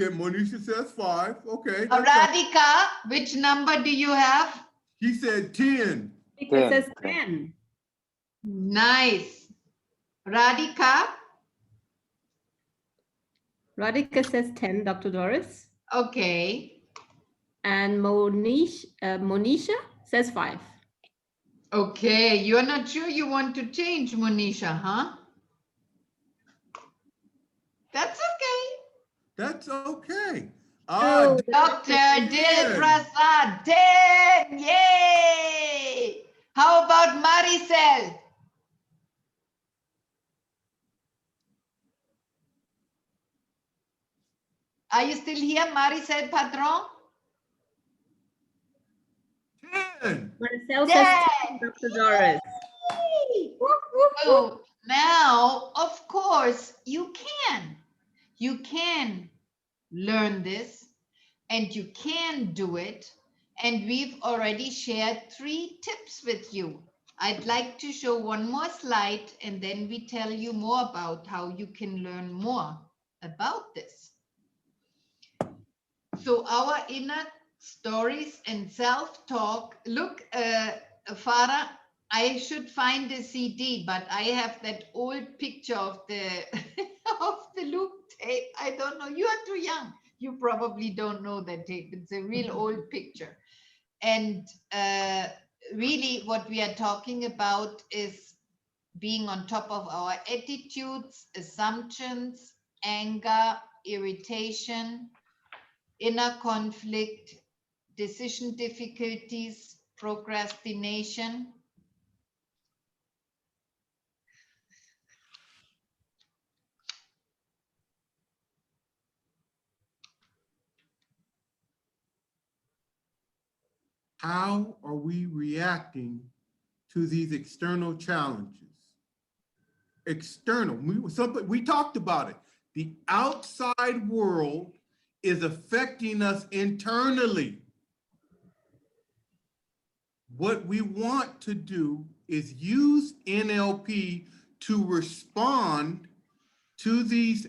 Okay, Monisha says 5. Okay. Radhika, which number do you have? He said 10. It says 10. Nice. Radhika? Radhika says 10, Dr. Doris. Okay. And Monisha says 5. Okay. You're not sure you want to change, Monisha, huh? That's okay. That's okay. Oh, Dr. Dil Prasad, 10. Yay. How about Maricel? Are you still here, Maricel Patron? 10. Marcel says 10, Dr. Doris. So now, of course, you can learn this and you can do it. And we've already shared 3 tips with you. I'd like to show one more slide and then we tell you more about how you can learn more about this. So our inner stories and self-talk. Look, Farah, I should find the CD, but I have that old picture of the of the loop tape. I don't know. You are too young. You probably don't know that tape. It's a real old picture. And really what we are talking about is being on top of our attitudes, assumptions, anger, irritation, inner conflict, decision difficulties, procrastination. How are we reacting to these external challenges? External, we talked about it. The outside world is affecting us internally. What we want to do is use NLP to respond to these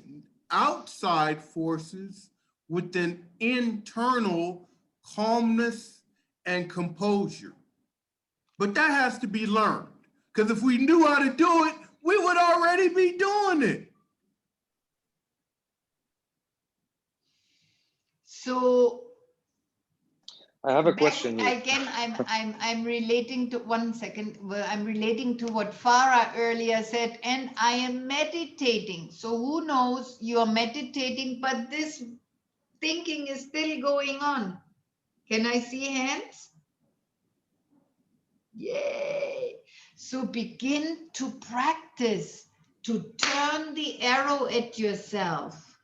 outside forces with an internal calmness and composure. But that has to be learned, because if we knew how to do it, we would already be doing it. So I have a question here. again, I'm relating to, one second. Well, I'm relating to what Farah earlier said, and I am meditating. So who knows, you are meditating, but this thinking is still going on. Can I see hands? Yay. So begin to practice to turn the arrow at yourself,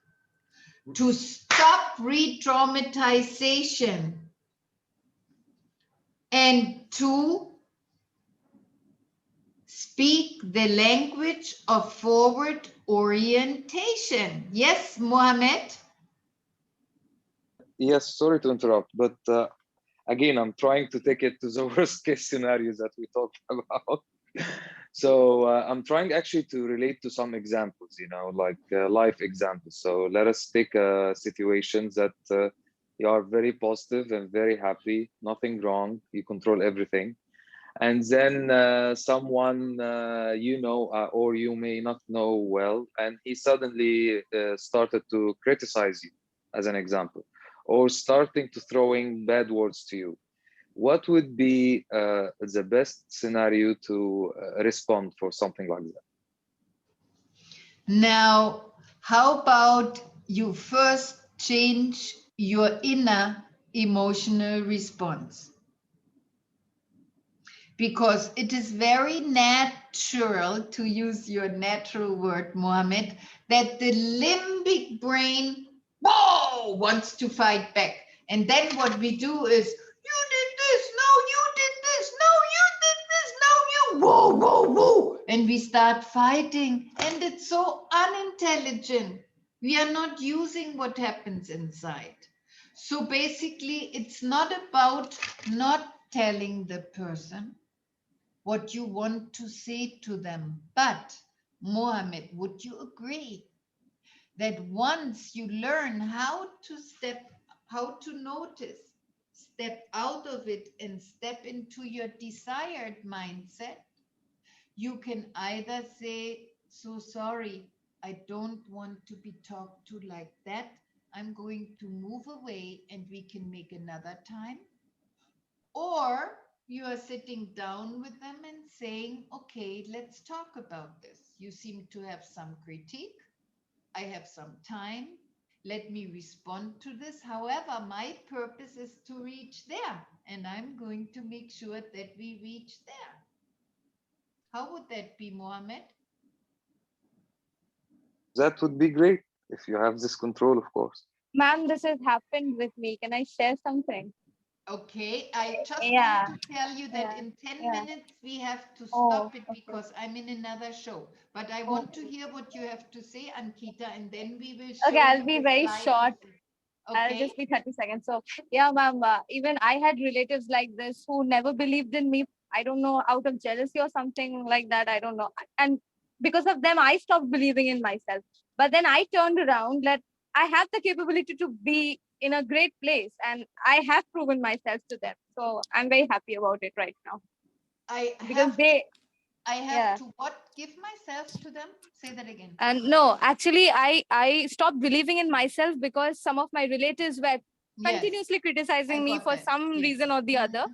to stop re-traumatization, And 2, speak the language of forward orientation. Yes, Mohammed? Yes, sorry to interrupt, but again, I'm trying to take it to the worst case scenarios that we talked about. So I'm trying actually to relate to some examples, you know, like life examples. So let us take situations that you are very positive and very happy, nothing wrong, you control everything. And then someone you know or you may not know well, and he suddenly started to criticize you, as an example, or starting to throwing bad words to you. What would be the best scenario to respond for something like that? Now, how about you first change your inner emotional response? Because it is very natural, to use your natural word, Mohammed, that the limbic brain, whoa, wants to fight back. And then what we do is, you did this, no, you did this, no, you did this, no, you, whoa, whoa, whoa. And we start fighting, and it's so unintelligent. We are not using what happens inside. So basically, it's not about not telling the person what you want to say to them. But Mohammed, would you agree that once you learn how to notice, step out of it and step into your desired mindset, you can either say, so sorry, I don't want to be talked to like that. I'm going to move away and we can make another time. Or you are sitting down with them and saying, okay, let's talk about this. You seem to have some critique. I have some time. Let me respond to this. However, my purpose is to reach there, and I'm going to make sure that we reach there. How would that be, Mohammed? That would be great if you have this control, of course. Ma'am, this has happened with me. Can I share something? Okay, I just Yeah. want to tell you that Yeah. in 10 Yeah. minutes we have to Oh, stop it okay. because I'm in another show. But I Oh. want to hear what you have to say, Ankita, and then we will Okay, show I'll you be the very slide. short. I'll Okay. just be 30 seconds. So, yeah, ma'am, even I had relatives like this who never believed in me. I don't know, out of jealousy or something like that. I don't know. And because of them, I stopped believing in myself. But then I turned around that I have the capability to be in a great place, and I have proven myself to them. So I'm very happy about it right now. Because I have yeah. to what? Give myself to them? Say that again. And no, actually, I stopped believing in myself because some of my relatives were continuously criticizing me for some reason or the other,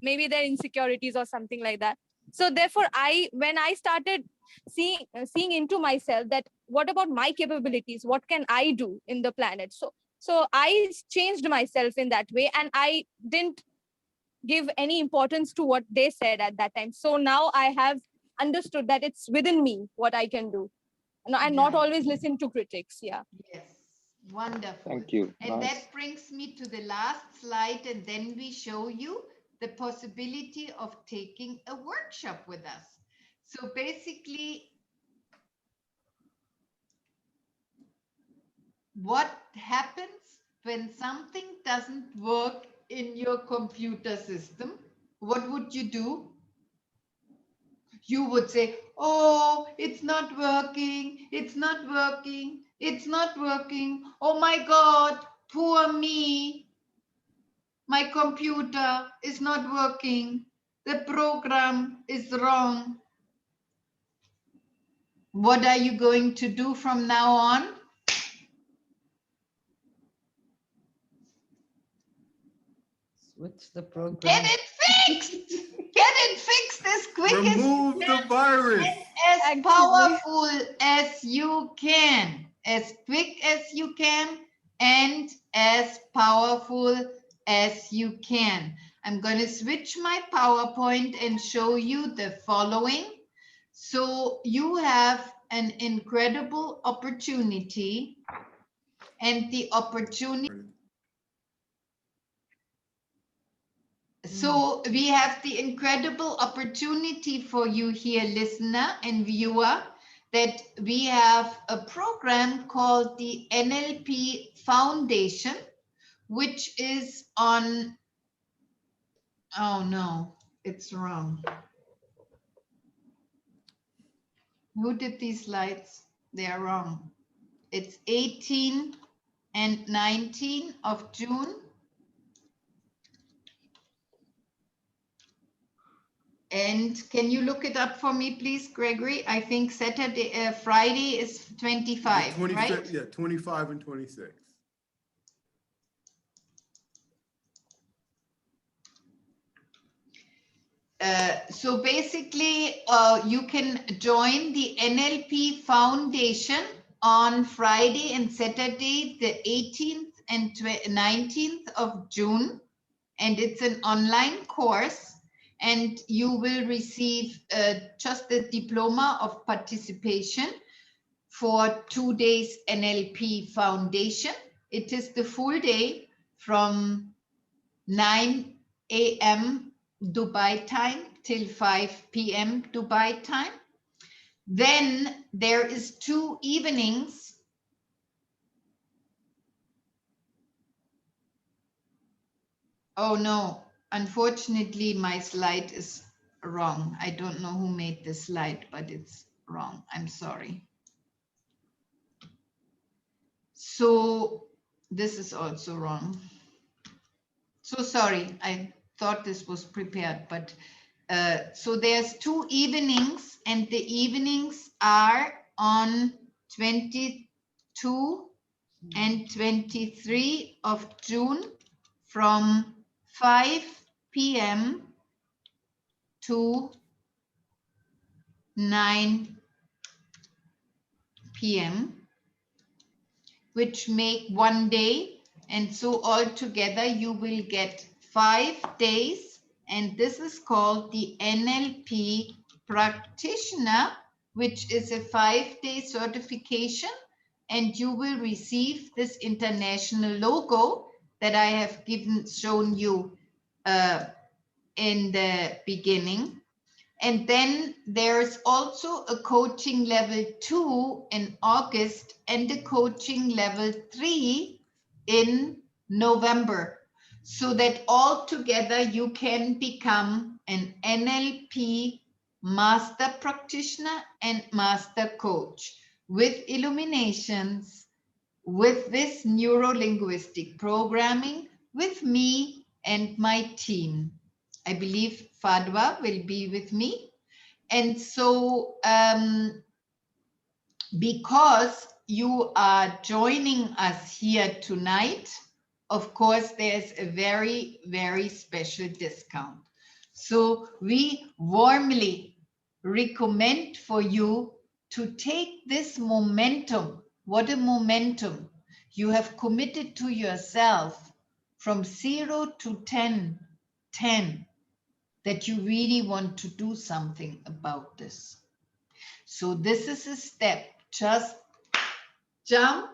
maybe their insecurities or something like that. So therefore, when I started seeing into myself that what about my capabilities, what can I do in the planet? So I changed myself in that way, and I didn't give any importance to what they said at that time. So now I have understood that it's within me what I can do, and not always listen to critics. Yeah. Yes, wonderful. Thank you. And Nice. that brings me to the last slide, and then we show you the possibility of taking a workshop with us. So basically, what happens when something doesn't work in your computer system? What would you do? You would say, oh, it's not working, it's not working, it's not working. Oh my God, poor me. My computer is not working. The program is wrong. What are you going to do from now on? Switch the program. Get it fixed. Get it fixed as quick Remove the virus. as powerful as you can, as quick as you can, and as powerful as you can. I'm going to switch my PowerPoint and show you the following. So you have an incredible opportunity, and the opportunity So we have the incredible opportunity for you here, listener and viewer, that we have a program called the NLP Foundation, which is on, oh no, it's wrong. Who did these slides? They are wrong. It's 18 and 19 of June. And can you look it up for me, please, Gregory? I think Friday is 25, right? Yeah, 25 and 26. So basically, you can join the NLP Foundation on Friday and Saturday, the 18th and 19th of June. And it's an online course. And you will receive just the diploma of participation for 2 days NLP Foundation. It is the full day from 9 a.m. Dubai time till 5 p.m. Dubai time. Then there is 2 evenings. Oh no, unfortunately my slide is wrong. I don't know who made the slide, but it's wrong. I'm sorry. So this is also wrong. So sorry, I thought this was prepared, but so there's 2 evenings, and the evenings are on 22 and 23 of June from 5 p.m. to 9 p.m., which make 1 day. And so altogether you will get 5 days, and this is called the NLP practitioner, which is a 5-day certification, and you will receive this international logo that I have shown you in the beginning. And then there's also a coaching level 2 in August and a coaching level 3 in November, so that all together you can become an NLP master practitioner and master coach with Illuminations, with this neuro-linguistic programming, with me and my team. I believe Fadwa will be with me. And so because you are joining us here tonight, of course, there's a very, very special discount. So we warmly recommend for you to take this momentum. What a momentum. You have committed to yourself from 0 to 10, that you really want to do something about this. So this is a step. Just jump,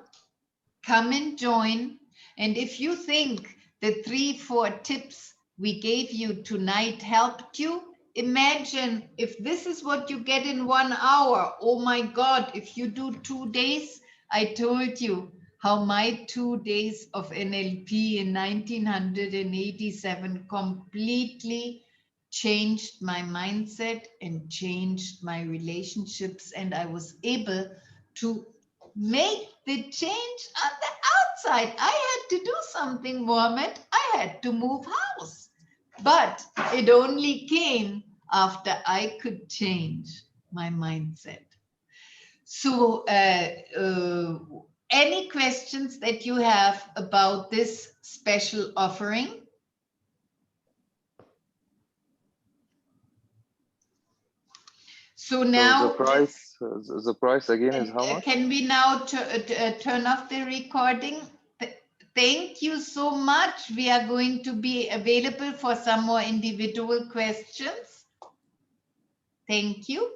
come and join. And if you think the 3-4 tips we gave you tonight helped you, imagine if this is what you get in 1 hour. Oh my God, if you do 2 days, I told you how my 2 days of NLP in 1987 completely changed my mindset and changed my relationships, and I was able to make the change on the outside. I had to do something, Mohammed. I had to move house, but it only came after I could change my mindset. So any questions that you have about this special offering? So now the price again is how much? Can we now turn off the recording? Thank you so much. We are going to be available for some more individual questions. Thank you.